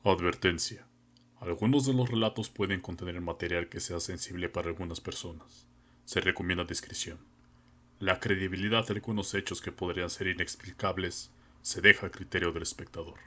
Advertencia. Algunos de los relatos pueden contener material que sea sensible para algunas personas. Se recomienda discreción. La credibilidad de algunos hechos que podrían ser inexplicables se deja a criterio del espectador.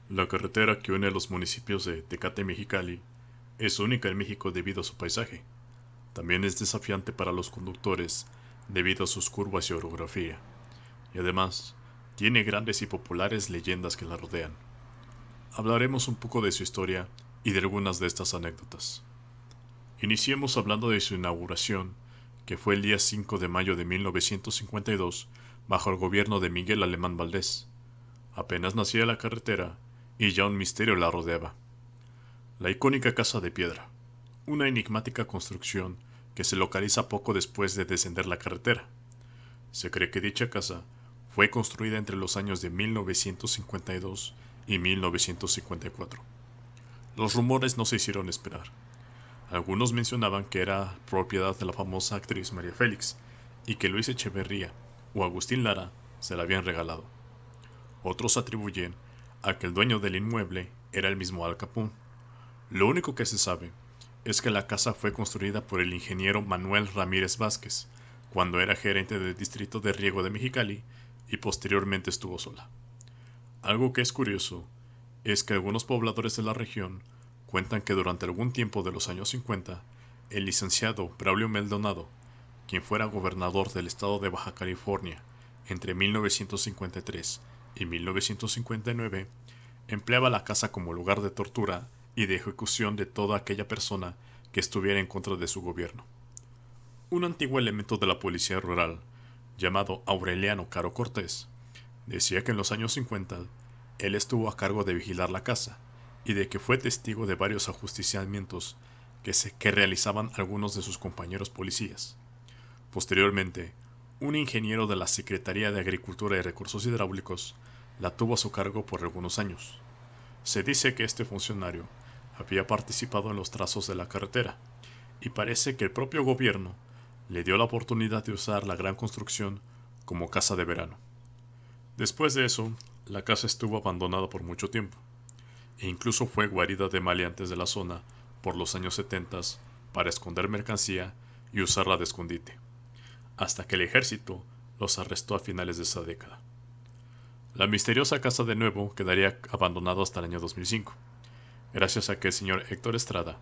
La carretera que une los municipios de Tecate y Mexicali es única en México debido a su paisaje. También es desafiante para los conductores debido a sus curvas y orografía. Y además, tiene grandes y populares leyendas que la rodean. Hablaremos un poco de su historia y de algunas de estas anécdotas. Iniciemos hablando de su inauguración, que fue el día 5 de mayo de 1952 bajo el gobierno de Miguel Alemán Valdés. Apenas nacía la carretera y ya un misterio la rodeaba. La icónica Casa de Piedra, una enigmática construcción que se localiza poco después de descender la carretera. Se cree que dicha casa fue construida entre los años de 1952 y 1954. Los rumores no se hicieron esperar. Algunos mencionaban que era propiedad de la famosa actriz María Félix y que Luis Echeverría o Agustín Lara se la habían regalado. Otros atribuyen a que el dueño del inmueble era el mismo Al Capone. Lo único que se sabe es que la casa fue construida por el ingeniero Manuel Ramírez Vázquez, cuando era gerente del distrito de riego de Mexicali y posteriormente estuvo sola. Algo que es curioso es que algunos pobladores de la región cuentan que durante algún tiempo de los años 50, el licenciado Braulio Maldonado, quien fuera gobernador del estado de Baja California entre 1953 y 1959, empleaba la casa como lugar de tortura y de ejecución de toda aquella persona que estuviera en contra de su gobierno. Un antiguo elemento de la policía rural, llamado Aureliano Caro Cortés, decía que en los años 50 él estuvo a cargo de vigilar la casa y de que fue testigo de varios ajusticiamientos que realizaban algunos de sus compañeros policías. Posteriormente, un ingeniero de la Secretaría de Agricultura y Recursos Hidráulicos la tuvo a su cargo por algunos años. Se dice que este funcionario había participado en los trazos de la carretera y parece que el propio gobierno le dio la oportunidad de usar la gran construcción como casa de verano. Después de eso, la casa estuvo abandonada por mucho tiempo, e incluso fue guarida de maleantes de la zona por los años 70 para esconder mercancía y usarla de escondite, hasta que el ejército los arrestó a finales de esa década. La misteriosa casa de nuevo quedaría abandonada hasta el año 2005, gracias a que el señor Héctor Estrada,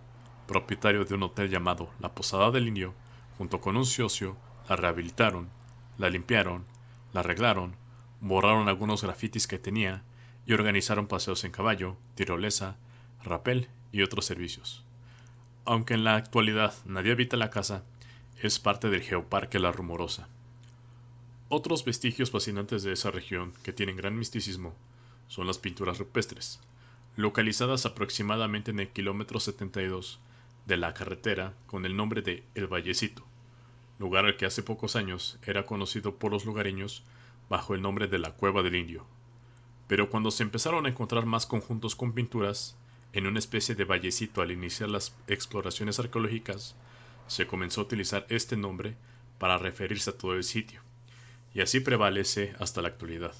propietario de un hotel llamado La Posada del Indio, junto con un socio, la rehabilitaron, la limpiaron, la arreglaron, borraron algunos grafitis que tenía y organizaron paseos en caballo, tirolesa, rapel y otros servicios. Aunque en la actualidad nadie habita la casa, es parte del Geoparque La Rumorosa. Otros vestigios fascinantes de esa región, que tienen gran misticismo, son las pinturas rupestres, localizadas aproximadamente en el kilómetro 72 de la carretera con el nombre de El Vallecito, lugar al que hace pocos años era conocido por los lugareños bajo el nombre de la Cueva del Indio. Pero cuando se empezaron a encontrar más conjuntos con pinturas, en una especie de vallecito al iniciar las exploraciones arqueológicas, se comenzó a utilizar este nombre para referirse a todo el sitio, y así prevalece hasta la actualidad.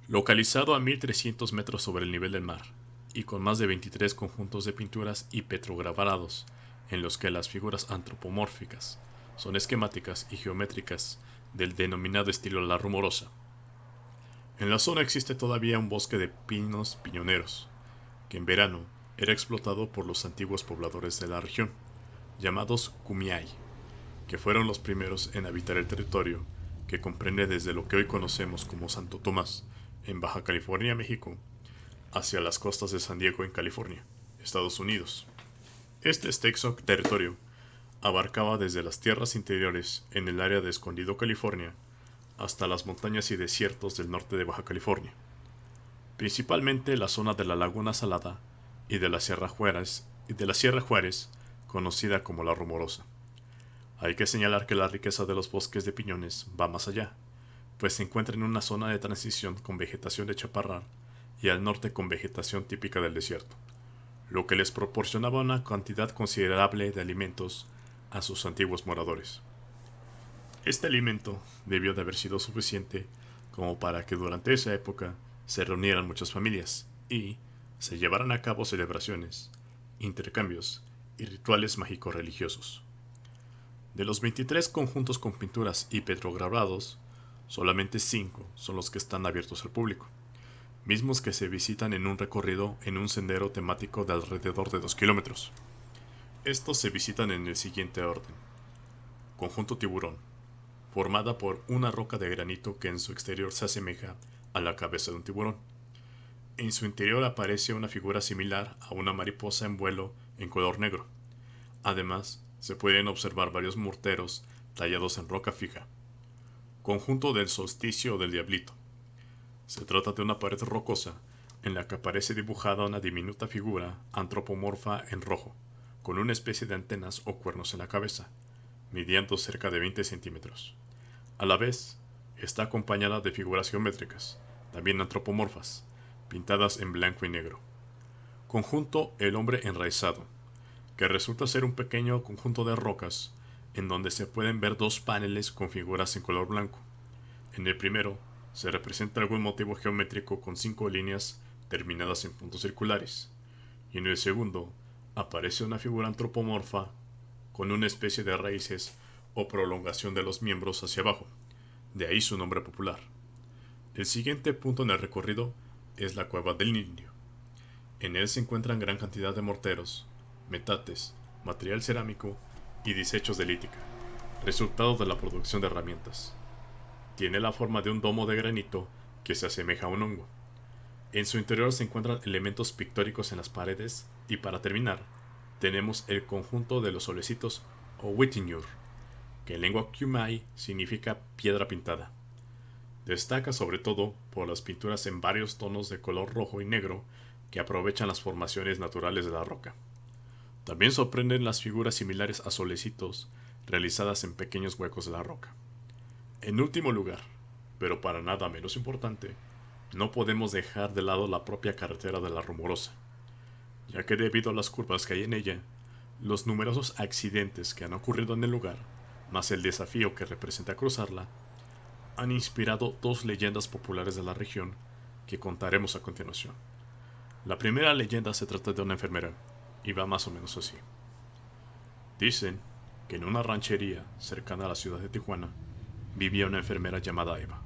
Localizado a 1300 metros sobre el nivel del mar, y con más de 23 conjuntos de pinturas y petrograbados, en los que las figuras antropomórficas son esquemáticas y geométricas del denominado estilo La Rumorosa. En la zona existe todavía un bosque de pinos piñoneros, que en verano era explotado por los antiguos pobladores de la región, llamados Kumiai, que fueron los primeros en habitar el territorio que comprende desde lo que hoy conocemos como Santo Tomás, en Baja California, México, hacia las costas de San Diego, en California, Estados Unidos. Este extenso territorio abarcaba desde las tierras interiores en el área de Escondido, California, hasta las montañas y desiertos del norte de Baja California, principalmente la zona de la Laguna Salada y de la Sierra Juárez, conocida como La Rumorosa. Hay que señalar que la riqueza de los bosques de piñones va más allá, pues se encuentra en una zona de transición con vegetación de chaparral y al norte con vegetación típica del desierto, lo que les proporcionaba una cantidad considerable de alimentos a sus antiguos moradores. Este alimento debió de haber sido suficiente como para que durante esa época se reunieran muchas familias, y se llevarán a cabo celebraciones, intercambios y rituales mágico-religiosos. De los 23 conjuntos con pinturas y petrograbados, solamente 5 son los que están abiertos al público, mismos que se visitan en un recorrido en un sendero temático de alrededor de 2 kilómetros. Estos se visitan en el siguiente orden. Conjunto Tiburón, formada por una roca de granito que en su exterior se asemeja a la cabeza de un tiburón. En su interior aparece una figura similar a una mariposa en vuelo en color negro. Además, se pueden observar varios morteros tallados en roca fija. Conjunto del Solsticio del Diablito. Se trata de una pared rocosa en la que aparece dibujada una diminuta figura antropomorfa en rojo, con una especie de antenas o cuernos en la cabeza, midiendo cerca de 20 centímetros. A la vez, está acompañada de figuras geométricas, también antropomorfas, pintadas en blanco y negro. Conjunto El Hombre Enraizado, que resulta ser un pequeño conjunto de rocas en donde se pueden ver dos paneles con figuras en color blanco. En el primero se representa algún motivo geométrico con 5 líneas terminadas en puntos circulares, y en el segundo aparece una figura antropomorfa con una especie de raíces o prolongación de los miembros hacia abajo, de ahí su nombre popular. El siguiente punto en el recorrido es la Cueva del Indio. En él se encuentran gran cantidad de morteros, metates, material cerámico y desechos de lítica, resultado de la producción de herramientas. Tiene la forma de un domo de granito que se asemeja a un hongo. En su interior se encuentran elementos pictóricos en las paredes y para terminar, tenemos el conjunto de los solecitos o Wittinyur, que en lengua Qumai significa piedra pintada. Destaca sobre todo por las pinturas en varios tonos de color rojo y negro que aprovechan las formaciones naturales de la roca. También sorprenden las figuras similares a solecitos realizadas en pequeños huecos de la roca. En último lugar, pero para nada menos importante, no podemos dejar de lado la propia carretera de la Rumorosa, ya que debido a las curvas que hay en ella, los numerosos accidentes que han ocurrido en el lugar, más el desafío que representa cruzarla, han inspirado dos leyendas populares de la región que contaremos a continuación. La primera leyenda se trata de una enfermera, y va más o menos así. Dicen que en una ranchería cercana a la ciudad de Tijuana vivía una enfermera llamada Eva.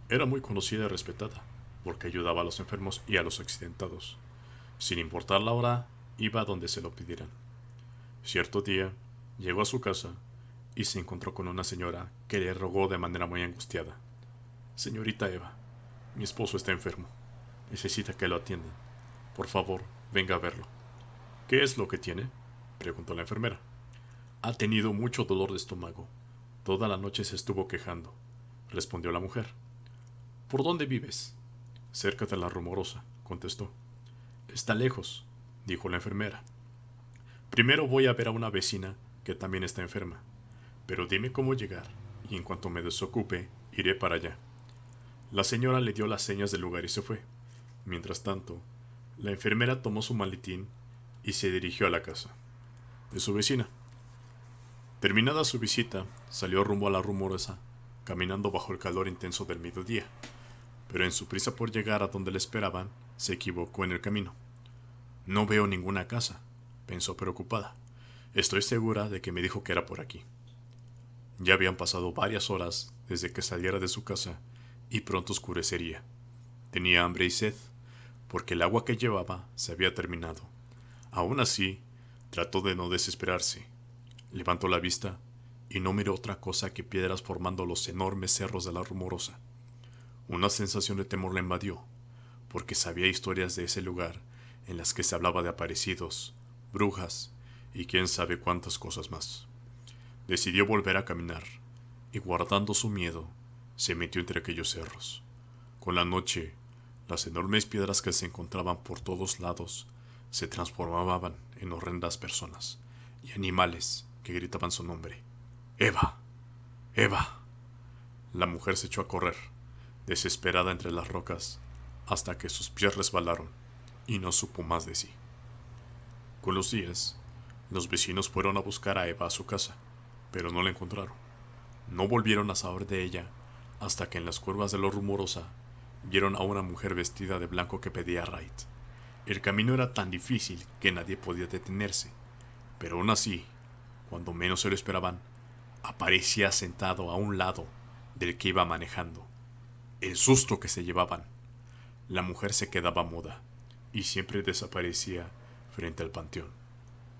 Era muy conocida y respetada, porque ayudaba a los enfermos y a los accidentados. Sin importar la hora, iba donde se lo pidieran. Cierto día, llegó a su casa y se encontró con una señora que le rogó de manera muy angustiada. Señorita Eva, mi esposo está enfermo. Necesita que lo atiendan. Por favor, venga a verlo. ¿Qué es lo que tiene? Preguntó la enfermera. Ha tenido mucho dolor de estómago. Toda la noche se estuvo quejando, respondió la mujer. ¿Por dónde vives? Cerca de la Rumorosa, contestó. Está lejos, dijo la enfermera. Primero voy a ver a una vecina que también está enferma, pero dime cómo llegar, y en cuanto me desocupe, iré para allá. La señora le dio las señas del lugar y se fue. Mientras tanto, la enfermera tomó su maletín y se dirigió a la casa de su vecina. Terminada su visita, salió rumbo a la Rumorosa, caminando bajo el calor intenso del mediodía, pero en su prisa por llegar a donde le esperaban, se equivocó en el camino. No veo ninguna casa, pensó preocupada. Estoy segura de que me dijo que era por aquí. Ya habían pasado varias horas desde que saliera de su casa y pronto oscurecería. Tenía hambre y sed, porque el agua que llevaba se había terminado. Aún así, trató de no desesperarse. Levantó la vista y no miró otra cosa que piedras formando los enormes cerros de la Rumorosa. Una sensación de temor la invadió, porque sabía historias de ese lugar en las que se hablaba de aparecidos, brujas y quién sabe cuántas cosas más. Decidió volver a caminar, y guardando su miedo, se metió entre aquellos cerros. Con la noche, las enormes piedras que se encontraban por todos lados se transformaban en horrendas personas y animales que gritaban su nombre. ¡Eva! ¡Eva! La mujer se echó a correr, desesperada entre las rocas, hasta que sus pies resbalaron y no supo más de sí. Con los días, los vecinos fueron a buscar a Eva a su casa, pero no la encontraron. No volvieron a saber de ella hasta que en las curvas de la Rumorosa vieron a una mujer vestida de blanco que pedía raid. El camino era tan difícil que nadie podía detenerse, pero aún así, cuando menos se lo esperaban, aparecía sentado a un lado del que iba manejando. El susto que se llevaban. La mujer se quedaba muda y siempre desaparecía frente al panteón.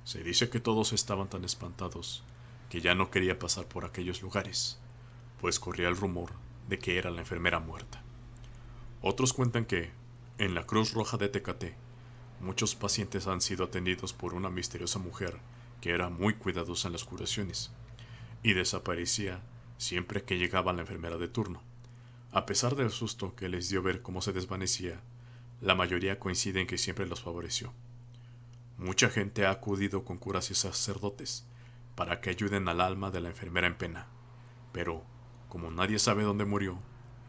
Se dice que todos estaban tan espantados que ya no quería pasar por aquellos lugares, pues corría el rumor de que era la enfermera muerta. Otros cuentan que, en la Cruz Roja de Tecate, muchos pacientes han sido atendidos por una misteriosa mujer que era muy cuidadosa en las curaciones y desaparecía siempre que llegaba la enfermera de turno. A pesar del susto que les dio ver cómo se desvanecía, la mayoría coincide en que siempre los favoreció. Mucha gente ha acudido con curas y sacerdotes para que ayuden al alma de la enfermera en pena, pero, como nadie sabe dónde murió,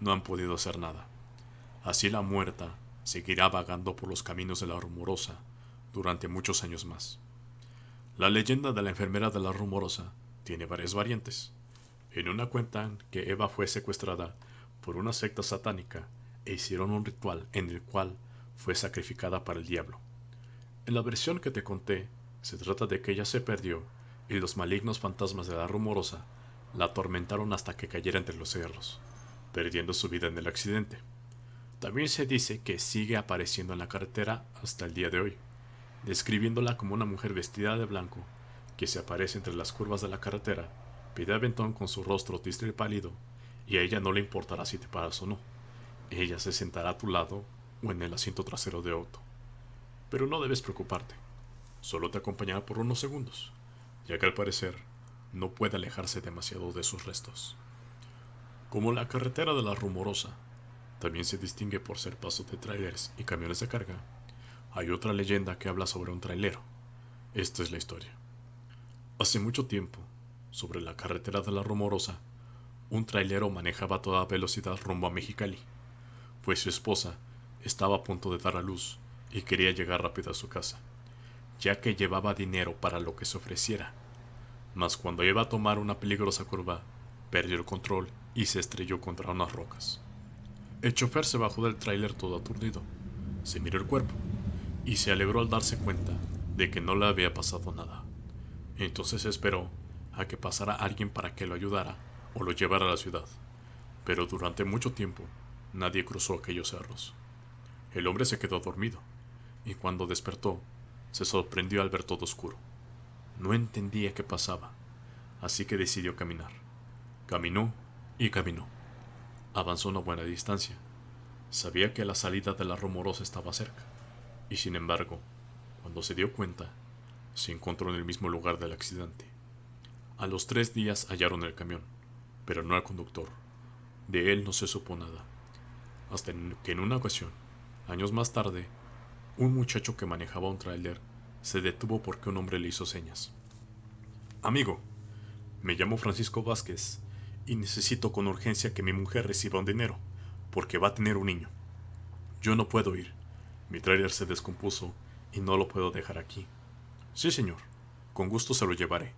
no han podido hacer nada. Así la muerta seguirá vagando por los caminos de la Rumorosa durante muchos años más. La leyenda de la enfermera de la Rumorosa tiene varias variantes. En una cuentan que Eva fue secuestrada por una secta satánica e hicieron un ritual en el cual fue sacrificada para el diablo. En la versión que te conté, se trata de que ella se perdió y los malignos fantasmas de la Rumorosa la atormentaron hasta que cayera entre los cerros, perdiendo su vida en el accidente. También se dice que sigue apareciendo en la carretera hasta el día de hoy, describiéndola como una mujer vestida de blanco que se aparece entre las curvas de la carretera, pide aventón con su rostro triste y pálido, y a ella no le importará si te paras o no. Ella se sentará a tu lado o en el asiento trasero de auto. Pero no debes preocuparte, solo te acompañará por unos segundos, ya que al parecer no puede alejarse demasiado de sus restos. Como la carretera de la Rumorosa también se distingue por ser paso de trailers y camiones de carga, hay otra leyenda que habla sobre un trailero. Esta es la historia. Hace mucho tiempo, sobre la carretera de la Rumorosa, un trailero manejaba a toda velocidad rumbo a Mexicali, pues su esposa estaba a punto de dar a luz y quería llegar rápido a su casa, ya que llevaba dinero para lo que se ofreciera. Mas cuando iba a tomar una peligrosa curva, perdió el control y se estrelló contra unas rocas. El chofer se bajó del tráiler todo aturdido, se miró el cuerpo y se alegró al darse cuenta de que no le había pasado nada. Entonces esperó a que pasara alguien para que lo ayudara o lo llevara a la ciudad, pero durante mucho tiempo nadie cruzó aquellos cerros. El hombre se quedó dormido, y cuando despertó, se sorprendió al ver todo oscuro. No entendía qué pasaba, así que decidió caminar. Caminó y caminó. Avanzó una buena distancia. Sabía que la salida de la Rumorosa estaba cerca, y sin embargo, cuando se dio cuenta, se encontró en el mismo lugar del accidente. A los 3 días hallaron el camión, pero no al conductor. De él no se supo nada, hasta que en una ocasión, años más tarde, un muchacho que manejaba un tráiler se detuvo porque un hombre le hizo señas. Amigo, me llamo Francisco Vázquez y necesito con urgencia que mi mujer reciba un dinero, porque va a tener un niño. Yo no puedo ir. Mi tráiler se descompuso y no lo puedo dejar aquí. Sí, señor. Con gusto se lo llevaré,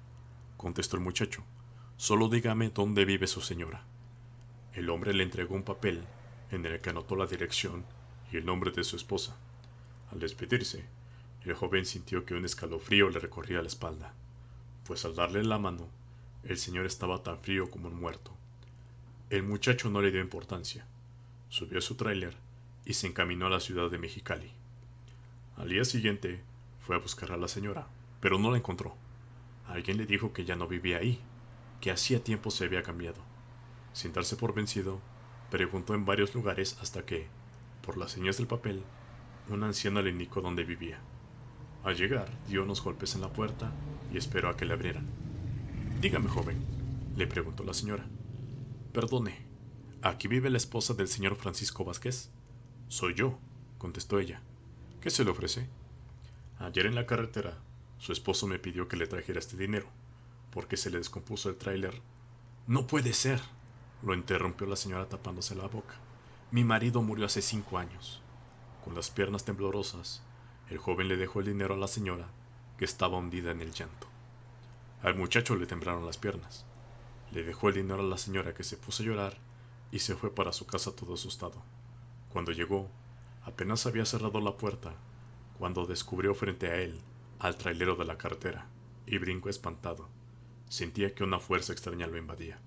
contestó el muchacho. Solo dígame dónde vive su señora. El hombre le entregó un papel en el que anotó la dirección y el nombre de su esposa. Al despedirse, el joven sintió que un escalofrío le recorría la espalda, pues al darle la mano, el señor estaba tan frío como un muerto. El muchacho no le dio importancia. Subió a su tráiler y se encaminó a la ciudad de Mexicali. Al día siguiente fue a buscar a la señora, pero no la encontró. Alguien le dijo que ya no vivía ahí, que hacía tiempo se había cambiado. Sin darse por vencido, preguntó en varios lugares hasta que, por las señas del papel, una anciana le indicó dónde vivía. Al llegar, dio unos golpes en la puerta y esperó a que le abrieran. Dígame, joven, le preguntó la señora. Perdone, ¿aquí vive la esposa del señor Francisco Vázquez? Soy yo, contestó ella. ¿Qué se le ofrece? Ayer en la carretera, su esposo me pidió que le trajera este dinero, porque se le descompuso el tráiler. No puede ser, lo interrumpió la señora tapándose la boca. Mi marido murió hace 5 años. Con las piernas temblorosas, el joven le dejó el dinero a la señora, que estaba hundida en el llanto. Al muchacho le temblaron las piernas. Le dejó el dinero a la señora, que se puso a llorar y se fue para su casa todo asustado. Cuando llegó, apenas había cerrado la puerta cuando descubrió frente a él al trailero de la carretera, y brincó espantado. Sentía que una fuerza extraña lo invadía.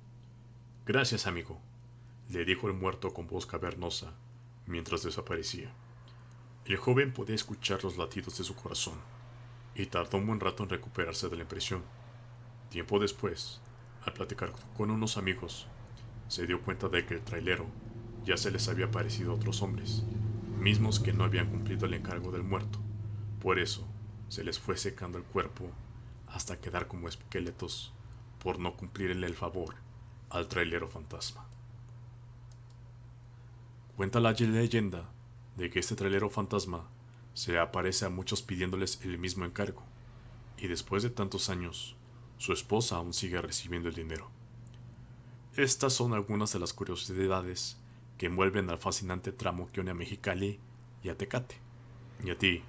Gracias, amigo, le dijo el muerto con voz cavernosa mientras desaparecía. El joven podía escuchar los latidos de su corazón, y tardó un buen rato en recuperarse de la impresión. Tiempo después, al platicar con unos amigos, se dio cuenta de que el trailero ya se les había parecido a otros hombres, mismos que no habían cumplido el encargo del muerto. Por eso, se les fue secando el cuerpo hasta quedar como esqueletos por no cumplirle el favor al trailero fantasma. Cuenta la leyenda de que este trailero fantasma se aparece a muchos pidiéndoles el mismo encargo, y después de tantos años, su esposa aún sigue recibiendo el dinero. Estas son algunas de las curiosidades que envuelven al fascinante tramo que une a Mexicali y a Tecate. ¿Y a ti?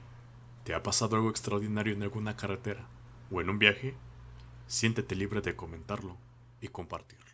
¿Te ha pasado algo extraordinario en alguna carretera o en un viaje? Siéntete libre de comentarlo y compartirlo.